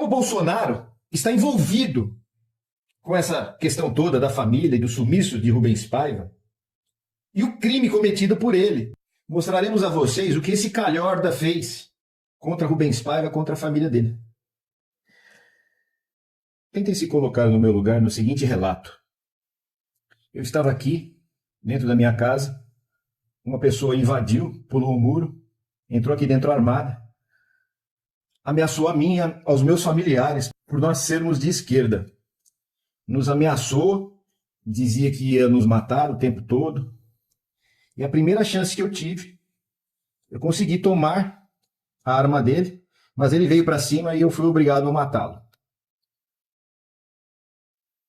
como o Bolsonaro está envolvido com essa questão toda da família e do sumiço de Rubens Paiva e o crime cometido por ele. Mostraremos a vocês o que esse calhorda fez contra Rubens Paiva, contra a família dele. Tentem se colocar no meu lugar no seguinte relato. Eu estava aqui, dentro da minha casa, uma pessoa invadiu, pulou o muro, entrou aqui dentro armada, ameaçou a mim e aos meus familiares por nós sermos de esquerda. Nos ameaçou, dizia que ia nos matar o tempo todo. E a primeira chance que eu tive, eu consegui tomar a arma dele, mas ele veio para cima e eu fui obrigado a matá-lo.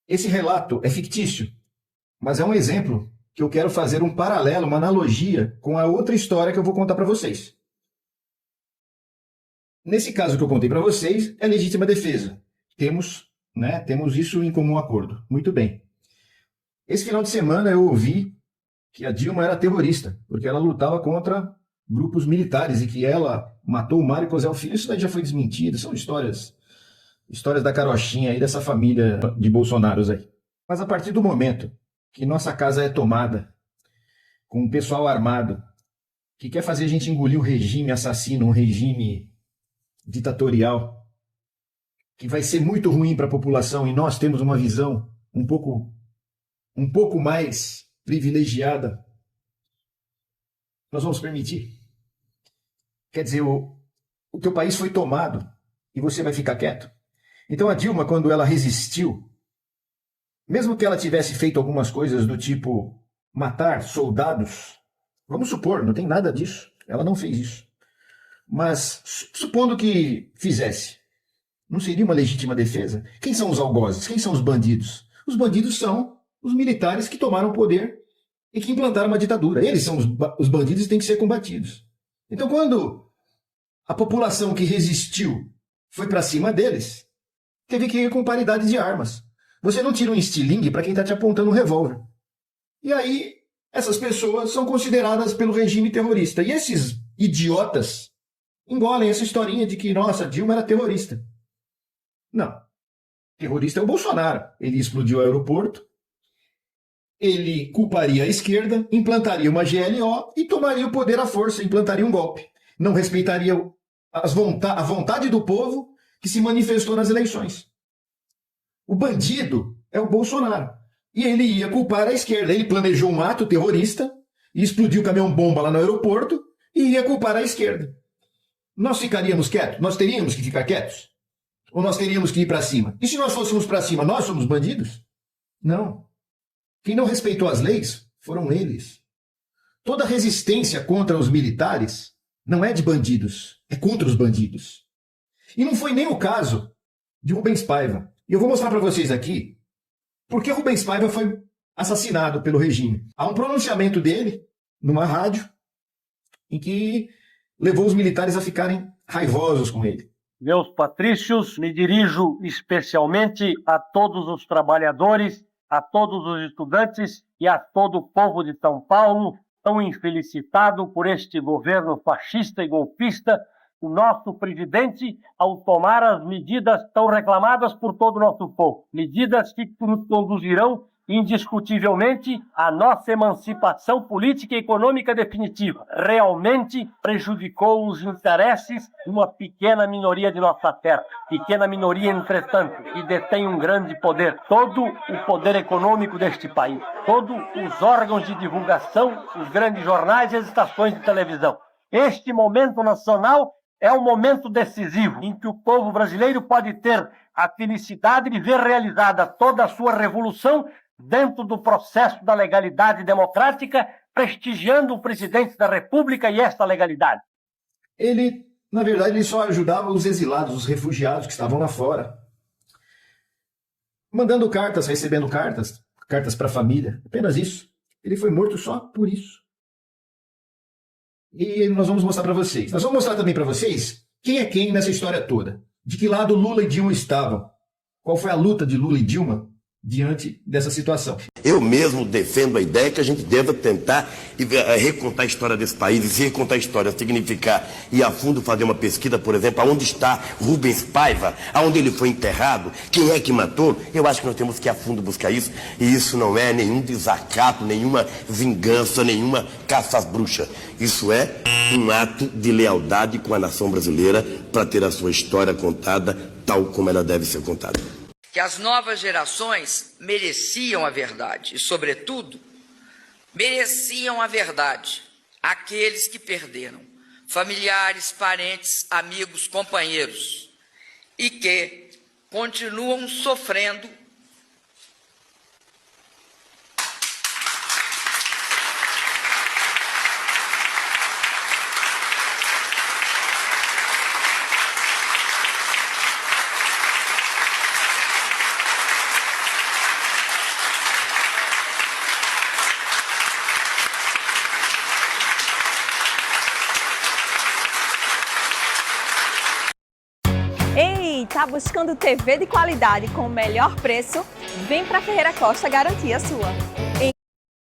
Esse relato é fictício, mas é um exemplo que eu quero fazer um paralelo, uma analogia com a outra história que eu vou contar para vocês. Nesse caso que eu contei para vocês, é legítima defesa. Temos isso em comum acordo. Muito bem. Esse final de semana eu ouvi que a Dilma era terrorista, porque ela lutava contra grupos militares e que ela matou o Mário Cosel Filho. Isso daí já foi desmentido, são histórias da carochinha aí, dessa família de Bolsonaros aí. Mas a partir do momento que nossa casa é tomada com um pessoal armado que quer fazer a gente engolir um regime assassino, um regime ditatorial, que vai ser muito ruim para a população, e nós temos uma visão um pouco mais privilegiada, nós vamos permitir? Quer dizer, o teu país foi tomado e você vai ficar quieto? Então a Dilma, quando ela resistiu, mesmo que ela tivesse feito algumas coisas do tipo matar soldados, vamos supor, não tem nada disso, ela não fez isso. Mas supondo que fizesse, não seria uma legítima defesa? Quem são os algozes? Quem são os bandidos? Os bandidos são os militares que tomaram o poder e que implantaram uma ditadura. Eles são os bandidos e têm que ser combatidos. Então, quando a população que resistiu foi para cima deles, teve que ir com paridade de armas. Você não tira um estilingue para quem está te apontando um revólver. E aí, essas pessoas são consideradas pelo regime terrorista. E esses idiotas engolem essa historinha de que, nossa, Dilma era terrorista. Não. Terrorista é o Bolsonaro. Ele explodiu o aeroporto, ele culparia a esquerda, implantaria uma GLO e tomaria o poder à força, implantaria um golpe. Não respeitaria a vontade do povo que se manifestou nas eleições. O bandido é o Bolsonaro. E ele ia culpar a esquerda. Ele planejou um ato terrorista e explodiu o caminhão-bomba lá no aeroporto e ia culpar a esquerda. Nós ficaríamos quietos? Nós teríamos que ficar quietos? Ou nós teríamos que ir para cima? E se nós fôssemos para cima, nós somos bandidos? Não. Quem não respeitou as leis foram eles. Toda resistência contra os militares não é de bandidos, é contra os bandidos. E não foi nem o caso de Rubens Paiva. E eu vou mostrar para vocês aqui por que Rubens Paiva foi assassinado pelo regime. Há um pronunciamento dele numa rádio em que levou os militares a ficarem raivosos com ele. Meus patrícios, me dirijo especialmente a todos os trabalhadores, a todos os estudantes e a todo o povo de São Paulo, tão infelicitado por este governo fascista e golpista, o nosso presidente, ao tomar as medidas tão reclamadas por todo o nosso povo. Medidas que nos conduzirão indiscutivelmente à nossa emancipação política e econômica definitiva. Realmente prejudicou os interesses de uma pequena minoria de nossa terra. Pequena minoria, entretanto, que detém um grande poder. Todo o poder econômico deste país. Todos os órgãos de divulgação, os grandes jornais e as estações de televisão. Este momento nacional é um momento decisivo em que o povo brasileiro pode ter a felicidade de ver realizada toda a sua revolução dentro do processo da legalidade democrática, prestigiando o presidente da República e esta legalidade. Ele, na verdade, ele só ajudava os exilados, os refugiados que estavam lá fora. Mandando cartas, recebendo cartas para a família, apenas isso. Ele foi morto só por isso. E nós vamos mostrar para vocês. Nós vamos mostrar também para vocês quem é quem nessa história toda. De que lado Lula e Dilma estavam. Qual foi a luta de Lula e Dilma diante dessa situação. Eu mesmo defendo a ideia que a gente deva tentar recontar a história desse país, e se recontar a história significar ir a fundo fazer uma pesquisa, por exemplo, aonde está Rubens Paiva, aonde ele foi enterrado, quem é que matou, eu acho que nós temos que ir a fundo buscar isso, e isso não é nenhum desacato, nenhuma vingança, nenhuma caça às bruxas. Isso é um ato de lealdade com a nação brasileira para ter a sua história contada tal como ela deve ser contada. Que as novas gerações mereciam a verdade e, sobretudo, mereciam a verdade aqueles que perderam familiares, parentes, amigos, companheiros e que continuam sofrendo Tá buscando TV de qualidade com o melhor preço? Vem para Ferreira Costa garantir a sua.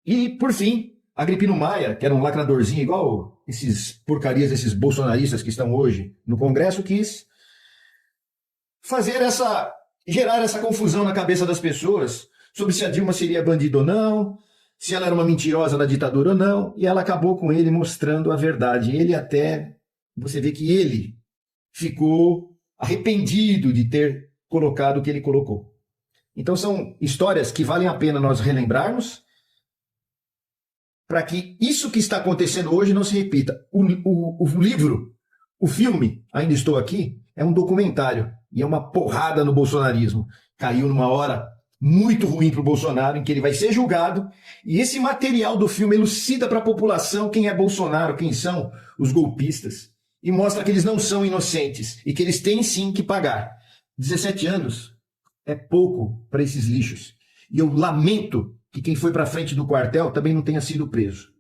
E, por fim, Agripino Maia, que era um lacradorzinho igual esses porcarias, esses bolsonaristas que estão hoje no Congresso, quis gerar essa confusão na cabeça das pessoas sobre se a Dilma seria bandida ou não, se ela era uma mentirosa da ditadura ou não, e ela acabou com ele mostrando a verdade. Você vê que ele ficou arrependido de ter colocado o que ele colocou. Então são histórias que valem a pena nós relembrarmos para que isso que está acontecendo hoje não se repita. O livro, o filme, Ainda Estou Aqui, é um documentário e é uma porrada no bolsonarismo. Caiu numa hora muito ruim para o Bolsonaro, em que ele vai ser julgado, e esse material do filme elucida para a população quem é Bolsonaro, quem são os golpistas, e mostra que eles não são inocentes e que eles têm sim que pagar. 17 anos é pouco para esses lixos. E eu lamento que quem foi para frente do quartel também não tenha sido preso.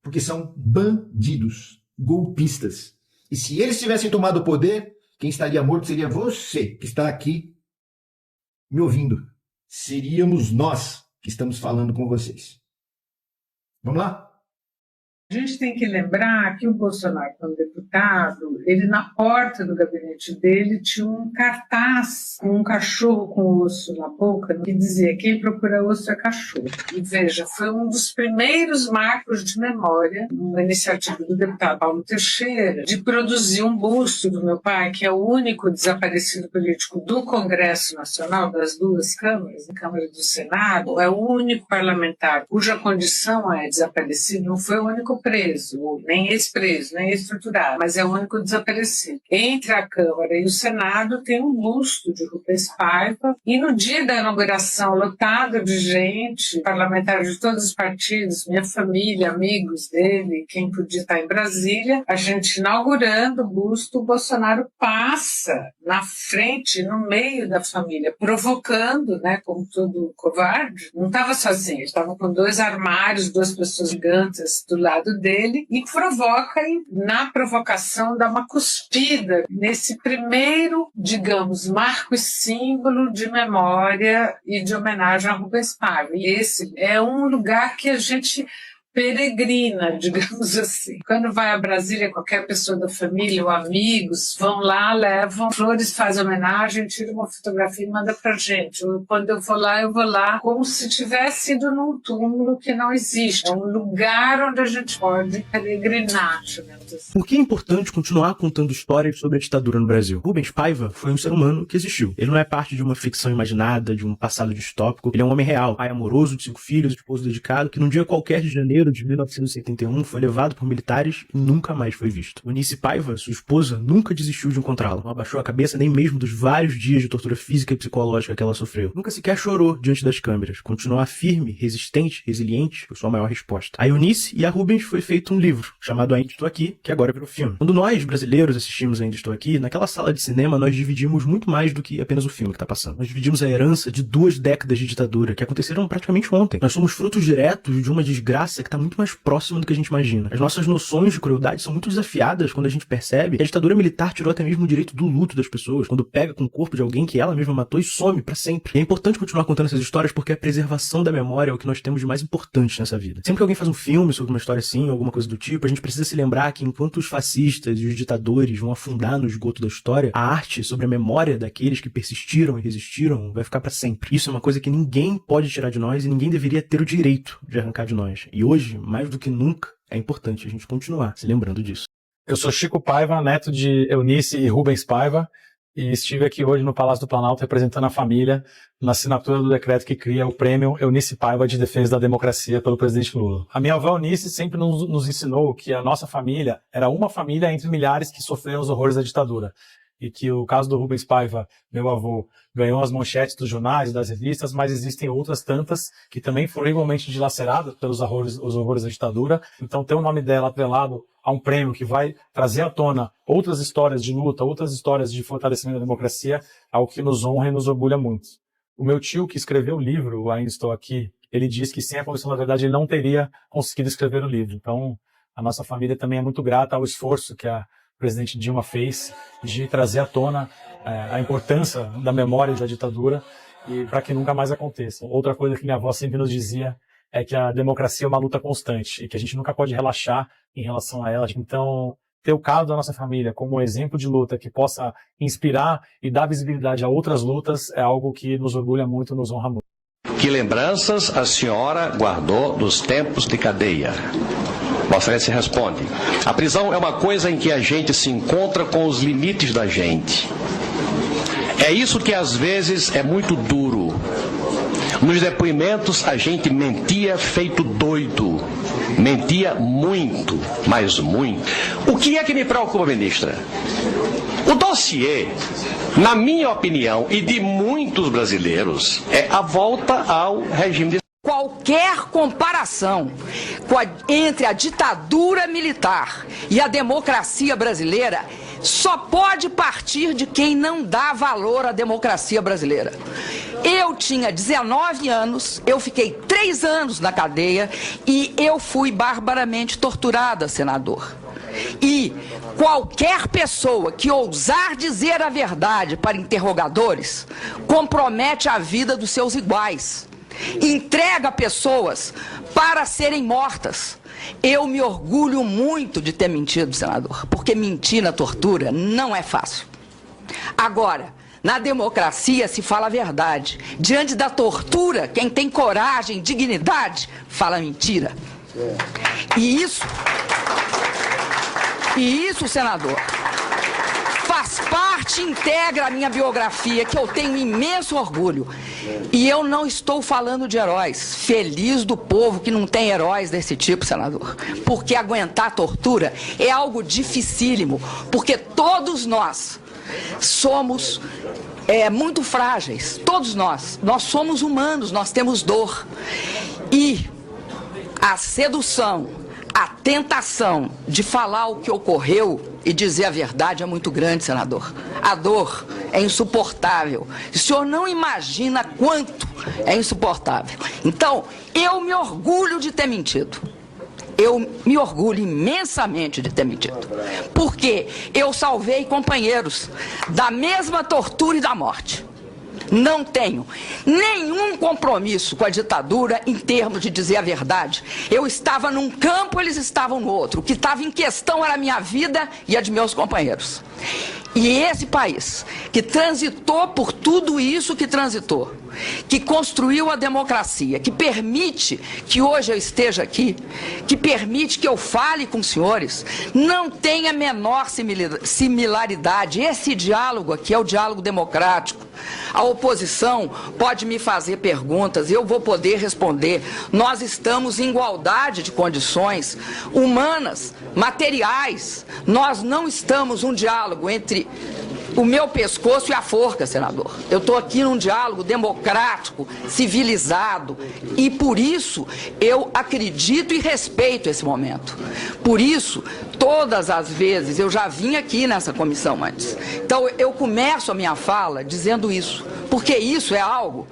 Porque são bandidos, golpistas. E se eles tivessem tomado o poder, quem estaria morto seria você que está aqui me ouvindo. Seríamos nós que estamos falando com vocês. Vamos lá? A gente tem que lembrar que o Bolsonaro, como deputado, ele na porta do gabinete dele tinha um cartaz com um cachorro com osso na boca que dizia: quem procura osso é cachorro. E veja, foi um dos primeiros marcos de memória, uma iniciativa do deputado Paulo Teixeira, de produzir um busto do meu pai, que é o único desaparecido político do Congresso Nacional, das duas câmaras, a Câmara e do Senado, é o único parlamentar cuja condição é desaparecido, não foi o único preso, nem ex-preso, nem ex-torturado, mas é o único desaparecido. Entre a Câmara e o Senado tem um busto de Rubens Paiva, e no dia da inauguração, lotado de gente, parlamentares de todos os partidos, minha família, amigos dele, quem podia estar em Brasília, a gente inaugurando o busto, o Bolsonaro passa na frente, no meio da família, provocando, né, como todo covarde. Não estava sozinho, ele estava com 2 armários, 2 pessoas gigantes do lado dele, e provoca, e na provocação dá uma cuspida nesse primeiro, digamos, marco e símbolo de memória e de homenagem a Rubens Paiva. E esse é um lugar que a gente peregrina, digamos assim. Quando vai a Brasília, qualquer pessoa da família ou amigos vão lá, levam flores, fazem homenagem, tiram uma fotografia e manda pra gente. Quando eu vou lá como se tivesse ido num túmulo que não existe. É um lugar onde a gente pode peregrinar, digamos assim. Por que é importante continuar contando histórias sobre a ditadura no Brasil? Rubens Paiva foi um ser humano que existiu. Ele não é parte de uma ficção imaginada, de um passado distópico. Ele é um homem real, pai amoroso de 5 filhos, esposo dedicado, que num dia qualquer de janeiro de 1971 foi levado por militares e nunca mais foi visto. Eunice Paiva, sua esposa, nunca desistiu de encontrá-lo. Não abaixou a cabeça nem mesmo dos vários dias de tortura física e psicológica que ela sofreu. Nunca sequer chorou diante das câmeras. Continuar firme, resistente, resiliente foi sua maior resposta. A Eunice e a Rubens foi feito um livro, chamado Ainda Estou Aqui, que agora virou filme. Quando nós, brasileiros, assistimos Ainda Estou Aqui, naquela sala de cinema nós dividimos muito mais do que apenas o filme que está passando. Nós dividimos a herança de 2 décadas de ditadura, que aconteceram praticamente ontem. Nós somos frutos diretos de uma desgraça que tá muito mais próxima do que a gente imagina. As nossas noções de crueldade são muito desafiadas quando a gente percebe que a ditadura militar tirou até mesmo o direito do luto das pessoas, quando pega com o corpo de alguém que ela mesma matou e some pra sempre. E é importante continuar contando essas histórias porque a preservação da memória é o que nós temos de mais importante nessa vida. Sempre que alguém faz um filme sobre uma história assim, alguma coisa do tipo, a gente precisa se lembrar que enquanto os fascistas e os ditadores vão afundar no esgoto da história, a arte sobre a memória daqueles que persistiram e resistiram vai ficar pra sempre. Isso é uma coisa que ninguém pode tirar de nós e ninguém deveria ter o direito de arrancar de nós. E hoje, mais do que nunca, é importante a gente continuar se lembrando disso. Eu sou Chico Paiva, neto de Eunice e Rubens Paiva, e estive aqui hoje no Palácio do Planalto representando a família na assinatura do decreto que cria o Prêmio Eunice Paiva de Defesa da Democracia pelo presidente Lula. A minha avó Eunice sempre nos ensinou que a nossa família era uma família entre milhares que sofreram os horrores da ditadura. E que o caso do Rubens Paiva, meu avô, ganhou as manchetes dos jornais e das revistas, mas existem outras tantas que também foram igualmente dilaceradas pelos horrores da ditadura. Então ter o nome dela atrelado a um prêmio que vai trazer à tona outras histórias de luta, outras histórias de fortalecimento da democracia, é algo que nos honra e nos orgulha muito. O meu tio, que escreveu o livro, Ainda Estou Aqui, ele diz que sem a Comissão da Verdade ele não teria conseguido escrever o livro. Então a nossa família também é muito grata ao esforço que a presidente Dilma fez de trazer à tona a importância da memória da ditadura e para que nunca mais aconteça. Outra coisa que minha avó sempre nos dizia é que a democracia é uma luta constante e que a gente nunca pode relaxar em relação a ela. Então, ter o caso da nossa família como um exemplo de luta que possa inspirar e dar visibilidade a outras lutas é algo que nos orgulha muito, nos honra muito. Que lembranças a senhora guardou dos tempos de cadeia? Vossa Excelência responde: a prisão é uma coisa em que a gente se encontra com os limites da gente. É isso que às vezes é muito duro. Nos depoimentos a gente mentia feito doido. Mentia muito, mas muito. O que é que me preocupa, ministra? O dossiê, na minha opinião e de muitos brasileiros, é a volta ao regime de... Qualquer comparação entre a ditadura militar e a democracia brasileira só pode partir de quem não dá valor à democracia brasileira. Eu tinha 19 anos, eu fiquei 3 anos na cadeia e eu fui barbaramente torturada, senador. E qualquer pessoa que ousar dizer a verdade para interrogadores compromete a vida dos seus iguais. Entrega pessoas para serem mortas. Eu me orgulho muito de ter mentido, senador, porque mentir na tortura não é fácil. Agora, na democracia se fala a verdade. Diante da tortura, quem tem coragem, dignidade, fala mentira. E isso, senador, faz parte, integra a minha biografia, que eu tenho imenso orgulho. E eu não estou falando de heróis. Feliz do povo que não tem heróis desse tipo, senador. Porque aguentar a tortura é algo dificílimo. Porque todos nós somos muito frágeis. Todos nós. Nós somos humanos, nós temos dor. E a sedução, a tentação de falar o que ocorreu e dizer a verdade é muito grande, senador. A dor é insuportável. O senhor não imagina quanto é insuportável. Então, eu me orgulho de ter mentido. Eu me orgulho imensamente de ter mentido. Porque eu salvei companheiros da mesma tortura e da morte. Não tenho nenhum compromisso com a ditadura em termos de dizer a verdade. Eu estava num campo, eles estavam no outro. O que estava em questão era a minha vida e a de meus companheiros. E esse país, que transitou por tudo isso que transitou, que construiu a democracia, que permite que hoje eu esteja aqui, que permite que eu fale com os senhores, não tem a menor similaridade. Esse diálogo aqui é o diálogo democrático. A oposição pode me fazer perguntas, eu vou poder responder. Nós estamos em igualdade de condições humanas, materiais. Nós não estamos num diálogo entre o meu pescoço e a forca, senador. Eu estou aqui num diálogo democrático, civilizado, e por isso eu acredito e respeito esse momento. Por isso, todas as vezes, eu já vim aqui nessa comissão antes. Então, eu começo a minha fala dizendo isso, porque isso é algo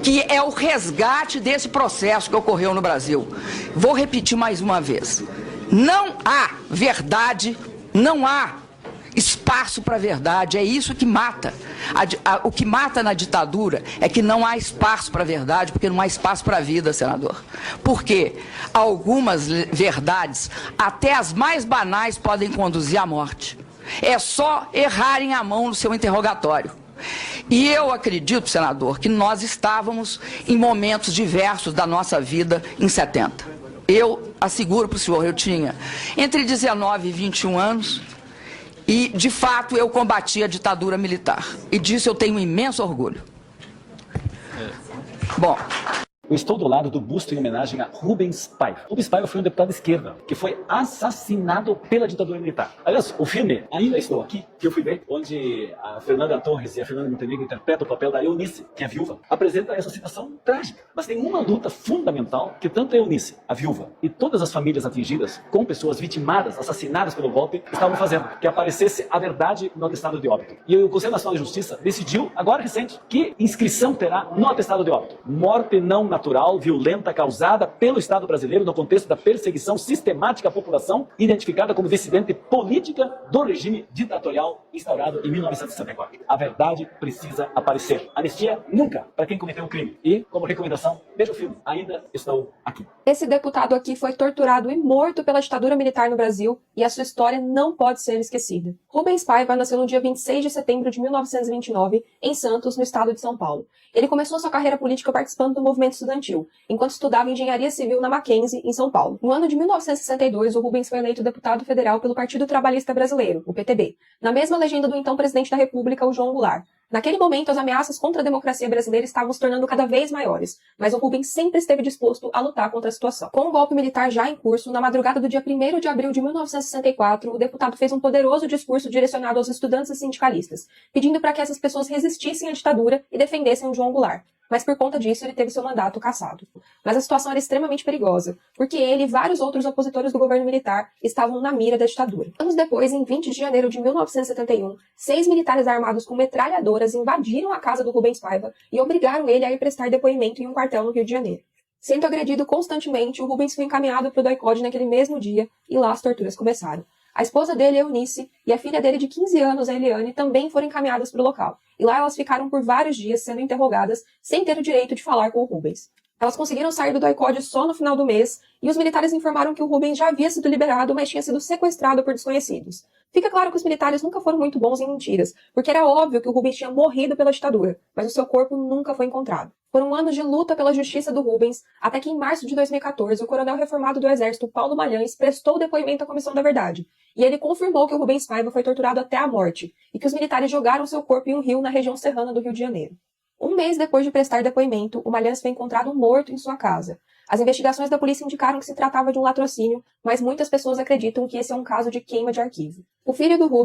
que é o resgate desse processo que ocorreu no Brasil. Vou repetir mais uma vez. Não há verdade, não há espaço para a verdade, é isso que mata. O que mata na ditadura é que não há espaço para a verdade, porque não há espaço para a vida, senador. Porque algumas verdades, até as mais banais, podem conduzir à morte. É só errarem a mão no seu interrogatório. E eu acredito, senador, que nós estávamos em momentos diversos da nossa vida em 70. Eu asseguro para o senhor, eu tinha entre 19 e 21 anos, e, de fato, eu combati a ditadura militar. E disso eu tenho um imenso orgulho. Bom... Eu estou do lado do busto em homenagem a Rubens Paiva. Rubens Paiva foi um deputado de esquerda que foi assassinado pela ditadura militar. Aliás, o filme Ainda Estou Aqui, que eu fui ver, onde a Fernanda Torres e a Fernanda Montenegro interpretam o papel da Eunice, que é a viúva, apresenta essa situação trágica. Mas tem uma luta fundamental que tanto a Eunice, a viúva, e todas as famílias atingidas com pessoas vitimadas, assassinadas pelo golpe, estavam fazendo, que aparecesse a verdade no atestado de óbito. E o Conselho Nacional de Justiça decidiu, agora recente, que inscrição terá no atestado de óbito. Morte não natural, violenta, causada pelo Estado brasileiro no contexto da perseguição sistemática à população, identificada como dissidente política do regime ditatorial instaurado em 1964. A verdade precisa aparecer. Anistia nunca para quem cometeu o crime. E, como recomendação, veja o filme Ainda Estou Aqui. Esse deputado aqui foi torturado e morto pela ditadura militar no Brasil, e a sua história não pode ser esquecida. Rubens Paiva nasceu no dia 26 de setembro de 1929, em Santos, no estado de São Paulo. Ele começou sua carreira política participando do movimento estudantil, enquanto estudava engenharia civil na Mackenzie, em São Paulo. No ano de 1962, o Rubens foi eleito deputado federal pelo Partido Trabalhista Brasileiro, o PTB, na mesma legenda do então presidente da República, o João Goulart. Naquele momento, as ameaças contra a democracia brasileira estavam se tornando cada vez maiores, mas o Rubens sempre esteve disposto a lutar contra a situação. Com o golpe militar já em curso, na madrugada do dia 1º de abril de 1964, o deputado fez um poderoso discurso direcionado aos estudantes e sindicalistas, pedindo para que essas pessoas resistissem à ditadura e defendessem o João Goulart. Mas por conta disso ele teve seu mandato cassado. Mas a situação era extremamente perigosa, porque ele e vários outros opositores do governo militar estavam na mira da ditadura. Anos depois, em 20 de janeiro de 1971, 6 militares armados com metralhadoras invadiram a casa do Rubens Paiva e obrigaram ele a ir prestar depoimento em um quartel no Rio de Janeiro. Sendo agredido constantemente, o Rubens foi encaminhado para o DOI-CODE naquele mesmo dia, e lá as torturas começaram. A esposa dele, Eunice, e a filha dele de 15 anos, a Eliane, também foram encaminhadas para o local. E lá elas ficaram por vários dias sendo interrogadas, sem ter o direito de falar com o Rubens. Elas conseguiram sair do DOI-CODE só no final do mês, e os militares informaram que o Rubens já havia sido liberado, mas tinha sido sequestrado por desconhecidos. Fica claro que os militares nunca foram muito bons em mentiras, porque era óbvio que o Rubens tinha morrido pela ditadura, mas o seu corpo nunca foi encontrado. Foram anos de luta pela justiça do Rubens, até que em março de 2014, o coronel reformado do Exército, Paulo Malhães, prestou depoimento à Comissão da Verdade, e ele confirmou que o Rubens Paiva foi torturado até a morte, e que os militares jogaram seu corpo em um rio na região serrana do Rio de Janeiro. Um mês depois de prestar depoimento, o Malhães foi encontrado morto em sua casa. As investigações da polícia indicaram que se tratava de um latrocínio, mas muitas pessoas acreditam que esse é um caso de queima de arquivo. O filho do Rubens